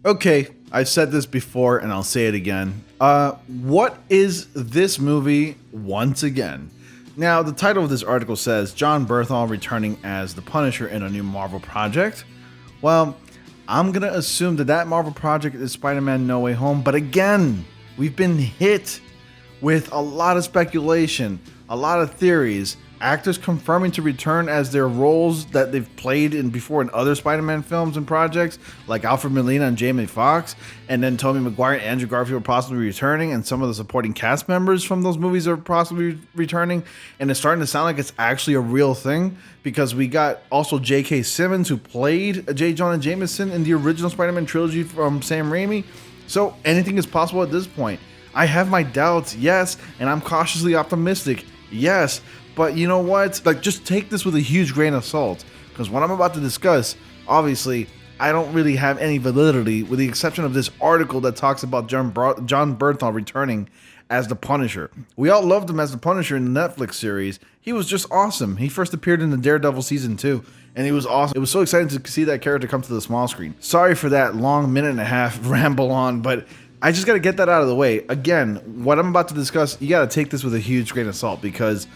Okay, I've said this before and I'll say it again. What is this movie once again? Now, the title of this article says Jon Bernthal returning as the Punisher in a new Marvel project. Well, I'm gonna assume that Marvel project is Spider-Man No Way Home, but again, we've been hit with a lot of speculation, a lot of theories, actors confirming to return as their roles that they've played in before in other Spider-Man films and projects, like Alfred Molina and Jamie Foxx, and then Tobey Maguire and Andrew Garfield are possibly returning, and some of the supporting cast members from those movies are possibly returning, and it's starting to sound like it's actually a real thing, because we got also J.K. Simmons, who played J. Jonah Jameson in the original Spider-Man trilogy from Sam Raimi, so anything is possible at this point. I have my doubts, yes, and I'm cautiously optimistic, yes, but you know what? Like, just take this with a huge grain of salt, because what I'm about to discuss, obviously, I don't really have any validity, with the exception of this article that talks about Jon Bernthal returning as the Punisher. We all loved him as the Punisher in the Netflix series. He was just awesome. He first appeared in the Daredevil season 2, and he was awesome. It was so exciting to see that character come to the small screen. Sorry for that long minute and a half ramble on, but I just got to get that out of the way. Again, what I'm about to discuss, you got to take this with a huge grain of salt, because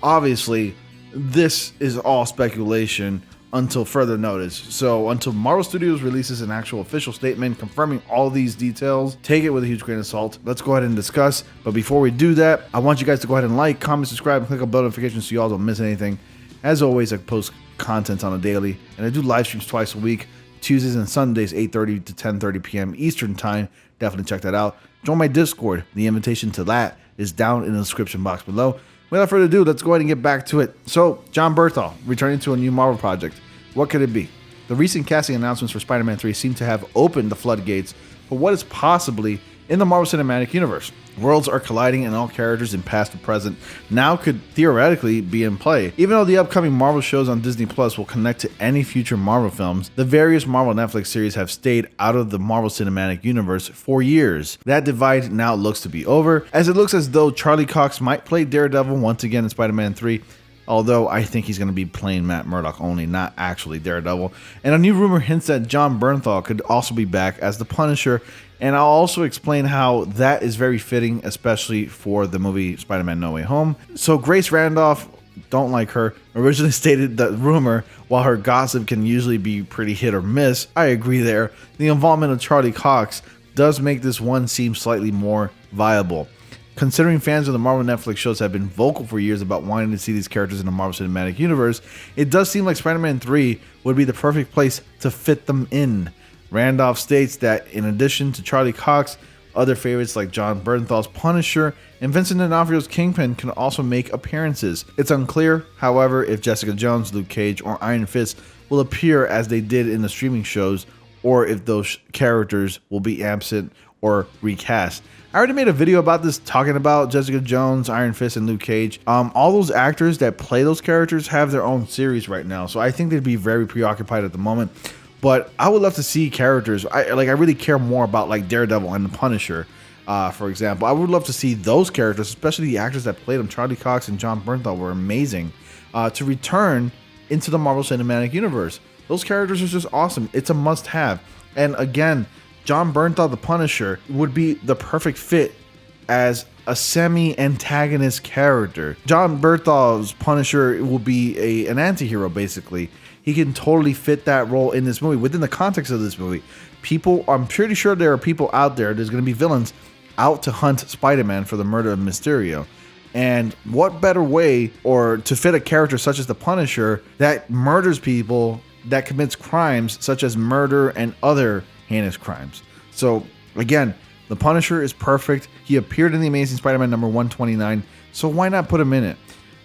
obviously, this is all speculation until further notice. So until Marvel Studios releases an actual official statement confirming all these details, take it with a huge grain of salt. Let's go ahead and discuss. But before we do that, I want you guys to go ahead and like, comment, subscribe, and click on bell notifications so you all don't miss anything. As always, I post content on a daily, and I do live streams twice a week, Tuesdays and Sundays, 8:30 to 10:30 p.m. Eastern Time. Definitely check that out. Join my Discord. The invitation to that is down in the description box below. Without further ado, let's go ahead and get back to it. So, Jon Bernthal returning to a new Marvel project. What could it be? The recent casting announcements for Spider-Man 3 seem to have opened the floodgates for what is possibly in the Marvel Cinematic Universe. Worlds are colliding and all characters in past and present now could theoretically be in play. Even though the upcoming Marvel shows on Disney Plus will connect to any future Marvel films, the various Marvel Netflix series have stayed out of the Marvel Cinematic Universe for years. That divide now looks to be over, as it looks as though Charlie Cox might play Daredevil once again in Spider-Man 3, although I think he's going to be playing Matt Murdock only, not actually Daredevil. And a new rumor hints that Jon Bernthal could also be back as the Punisher, and I'll also explain how that is very fitting, especially for the movie Spider-Man No Way Home. So Grace Randolph, don't like her, originally stated that rumor, while her gossip can usually be pretty hit or miss, I agree there, the involvement of Charlie Cox does make this one seem slightly more viable. Considering fans of the Marvel Netflix shows have been vocal for years about wanting to see these characters in the Marvel Cinematic Universe, it does seem like Spider-Man 3 would be the perfect place to fit them in. Randolph states that in addition to Charlie Cox, other favorites like Jon Bernthal's Punisher and Vincent D'Onofrio's Kingpin can also make appearances. It's unclear, however, if Jessica Jones, Luke Cage, or Iron Fist will appear as they did in the streaming shows, or if those characters will be absent or recast. I already made a video about this, talking about Jessica Jones, Iron Fist, and Luke Cage. All those actors that play those characters have their own series right now, so I think they'd be very preoccupied at the moment. But I would love to see characters. I really care more about like Daredevil and the Punisher, for example. I would love to see those characters, especially the actors that played them. Charlie Cox and Jon Bernthal were amazing, to return into the Marvel Cinematic Universe. Those characters are just awesome. It's a must-have. And again, Jon Bernthal, the Punisher, would be the perfect fit as a semi-antagonist character. Jon Bernthal's Punisher will be an anti-hero, basically. He can totally fit that role in this movie, within the context of this movie. I'm pretty sure there are people out there's going to be villains out to hunt Spider-Man for the murder of Mysterio. And what better way, or to fit a character such as the Punisher that murders people, that commits crimes such as murder and other heinous crimes. So again, the Punisher is perfect. He appeared in the Amazing Spider-Man number 129, so why not put him in it?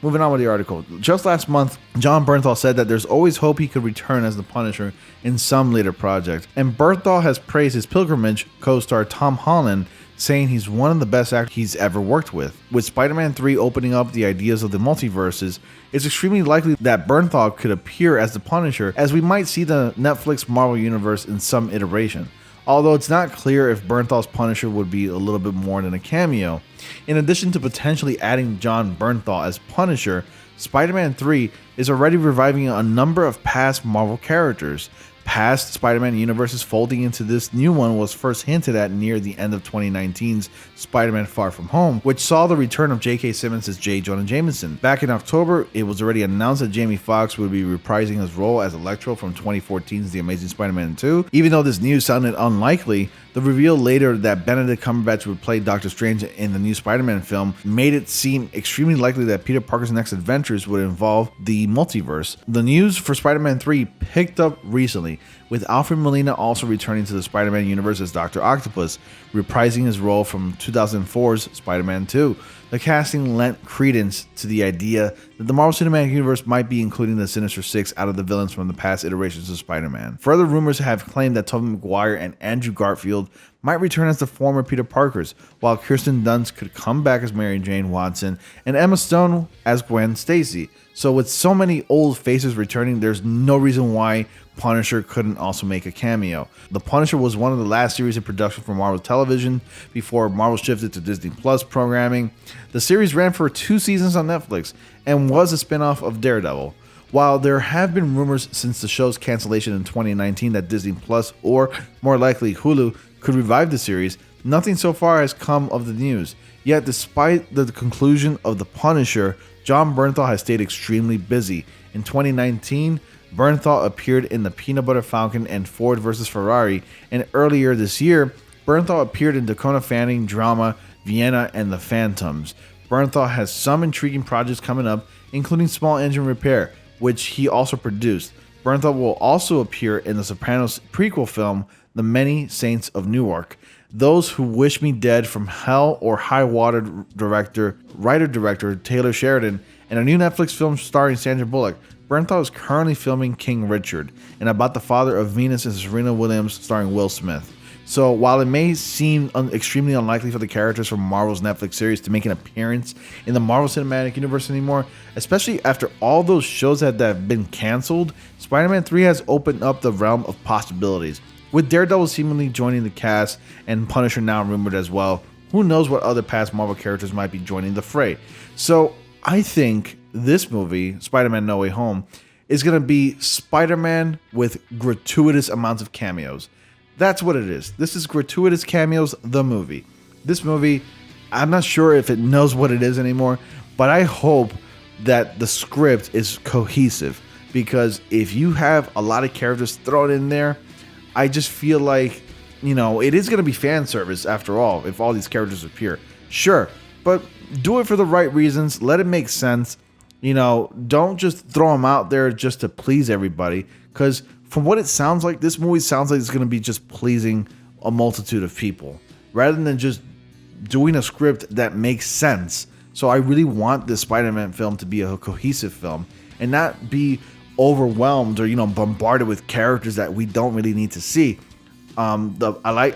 Moving on with the article. Just last month, Jon Bernthal said that there's always hope he could return as the Punisher in some later project. And Bernthal has praised his Pilgrimage co-star Tom Holland, saying he's one of the best actors he's ever worked with. With Spider-Man 3 opening up the ideas of the multiverses, it's extremely likely that Bernthal could appear as the Punisher, as we might see the Netflix Marvel Universe in some iteration. Although it's not clear if Bernthal's Punisher would be a little bit more than a cameo. In addition to potentially adding Jon Bernthal as Punisher, Spider-Man 3 is already reviving a number of past Marvel characters. past Spider-Man universes folding into this new one was first hinted at near the end of 2019's Spider-Man Far From Home, which saw the return of J.K. Simmons as J. Jonah Jameson. Back in October, it was already announced that Jamie Foxx would be reprising his role as Electro from 2014's The Amazing Spider-Man 2. Even though this news sounded unlikely, the reveal later that Benedict Cumberbatch would play Doctor Strange in the new Spider-Man film made it seem extremely likely that Peter Parker's next adventures would involve the multiverse. The news for Spider-Man 3 picked up recently, with Alfred Molina also returning to the Spider-Man universe as Dr. Octopus, reprising his role from 2004's Spider-Man 2. The casting lent credence to the idea that the Marvel Cinematic Universe might be including the Sinister Six out of the villains from the past iterations of Spider-Man. Further rumors have claimed that Tobey Maguire and Andrew Garfield might return as the former Peter Parkers, while Kirsten Dunst could come back as Mary Jane Watson and Emma Stone as Gwen Stacy. So with so many old faces returning, there's no reason why Punisher couldn't also make a cameo. The Punisher was one of the last series in production for Marvel Television before Marvel shifted to Disney Plus programming. The series ran for 2 seasons on Netflix and was a spin-off of Daredevil. While there have been rumors since the show's cancellation in 2019 that Disney Plus, or more likely Hulu, could revive the series, nothing so far has come of the news. Yet despite the conclusion of The Punisher, Jon Bernthal has stayed extremely busy. In 2019, Bernthal appeared in The Peanut Butter Falcon and Ford vs. Ferrari, and earlier this year, Bernthal appeared in Dakota Fanning drama Vienna and the Phantoms. Bernthal has some intriguing projects coming up, including Small Engine Repair, which he also produced. Bernthal will also appear in the Sopranos prequel film The Many Saints of Newark. Those Who Wish Me Dead from Hell or High Water writer-director Taylor Sheridan, and a new Netflix film starring Sandra Bullock. Bernthal is currently filming King Richard, and about the father of Venus and Serena Williams starring Will Smith. So while it may seem extremely unlikely for the characters from Marvel's Netflix series to make an appearance in the Marvel Cinematic Universe anymore, especially after all those shows that have been canceled, Spider-Man 3 has opened up the realm of possibilities. With Daredevil seemingly joining the cast and Punisher now rumored as well, who knows what other past Marvel characters might be joining the fray. So I think this movie, Spider-Man No Way Home, is going to be Spider-Man with gratuitous amounts of cameos. That's what it is. This is gratuitous cameos, the movie. This movie, I'm not sure if it knows what it is anymore, but I hope that the script is cohesive, because if you have a lot of characters thrown in there, I just feel like, it is going to be fan service after all, if all these characters appear. Sure, but do it for the right reasons. Let it make sense. Don't just throw them out there just to please everybody, because from what it sounds like, this movie sounds like it's going to be just pleasing a multitude of people rather than just doing a script that makes sense. So I really want this Spider-Man film to be a cohesive film and not be overwhelmed or bombarded with characters that we don't really need to see. I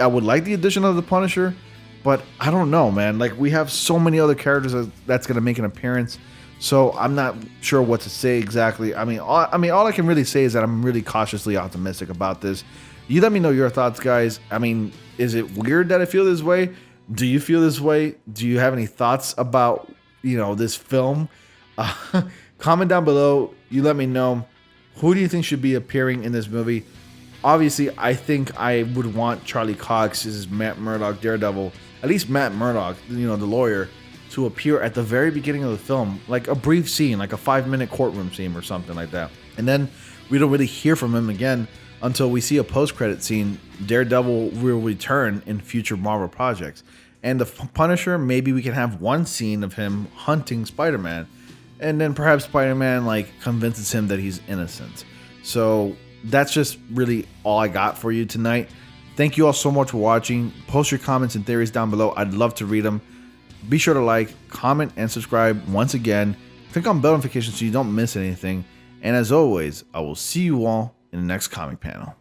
would like the addition of the Punisher, but I don't know, man. Like, we have so many other characters that's going to make an appearance. So I'm not sure what to say exactly. All I can really say is that I'm really cautiously optimistic about this. You let me know your thoughts, guys. Is it weird that I feel this way? Do you feel this way? Do you have any thoughts about, this film? Comment down below. You let me know. Who do you think should be appearing in this movie? Obviously, I think I would want Charlie Cox as Matt Murdock Daredevil. At least Matt Murdock, the lawyer, to appear at the very beginning of the film, like a brief scene, like a 5-minute courtroom scene or something like that. And then we don't really hear from him again until we see a post-credit scene. Daredevil will return in future Marvel projects. And the Punisher, maybe we can have one scene of him hunting Spider-Man, and then perhaps Spider-Man convinces him that he's innocent. So that's just really all I got for you tonight. Thank you all so much for watching. Post your comments and theories down below. I'd love to read them. Be sure to like, comment, and subscribe once again. Click on bell notifications so you don't miss anything. And as always, I will see you all in the next comic panel.